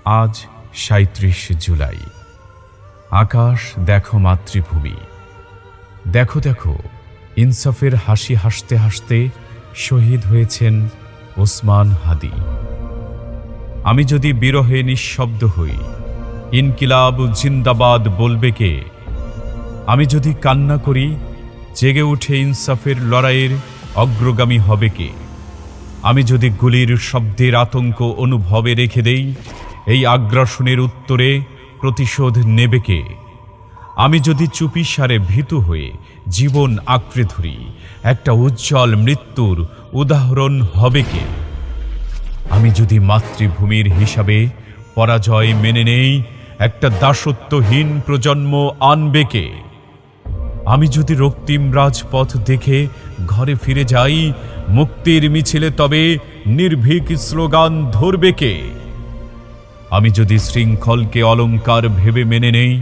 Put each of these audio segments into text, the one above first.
আজ ৩৭ জুলাই। আকাশ দেখো, মাতৃভূমি দেখো দেখো, ইনসাফের হাসি হাসতে হাসতে শহীদ হয়েছেন ওসমান হাদি। আমি যদি বিরহে নিঃশব্দ হই, ইনকিলাব জিন্দাবাদ বলবে কে? আমি যদি কান্না করি, জেগে উঠে ইনসাফের লড়াইয়ের অগ্রগামী হবে কে? আমি যদি গুলির শব্দের আতঙ্ক অনুভবে রেখে দেই, এই আগ্রাসনের উত্তরে প্রতিশোধ নেবে কে? আমি যদি চুপিসারে ভীতু হয়ে জীবন আঁকড়ে ধরি, একটা উজ্জ্বল মৃত্যুর উদাহরণ হবে কে? আমি যদি মাতৃভূমির হিসাবে পরাজয় মেনে নেই, একটা দাসত্বহীন প্রজন্ম আনবে কে? আমি যদি রক্তিম রাজপথ দেখে ঘরে ফিরে যাই, মুক্তির মিছিলে তবে নির্ভীক স্লোগান ধরবে কে? আমি যদি শৃঙ্খলকে অলংকার ভেবে মেনে নেই,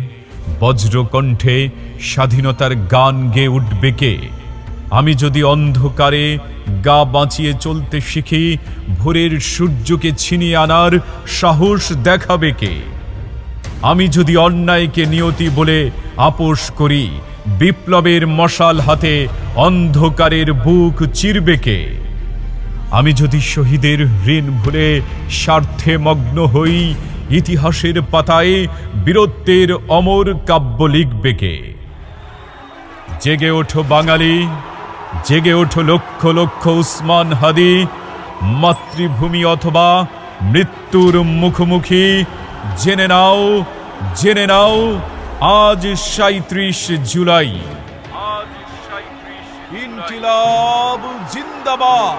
বজ্রকণ্ঠে স্বাধীনতার গান গেয়ে উঠবে কে? আমি যদি অন্ধকারে গা বাঁচিয়ে চলতে শিখি, ভোরের সূর্যকে ছিনিয়ে আনার সাহস দেখাবে কে? আমি যদি অন্যায়কে নিয়তি বলে আপোষ করি, বিপ্লবের মশাল হাতে অন্ধকারের বুক চিরবে কে? আমি যদি শহীদের ঋণ ভুলে স্বার্থে মগ্ন হই, ইতিহাসের পাতায় বীরত্বের অমর কাব্য লিখবে কে? জেগে ওঠো বাঙালি, জেগে ওঠো লক্ষ লক্ষ ওসমান হাদি। মাতৃভূমি অথবা মৃত্যুর মুখোমুখি, জেনে নাও, জেনে নাও, আজ ৩৭ জুলাই। ইনকিলাব জিন্দাবাদ।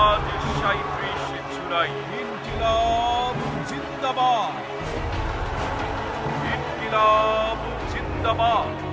আজ ৩৭ জুলাই। ইনকিলাব জিন্দাবাদ। ইনকিলাব জিন্দাবাদ।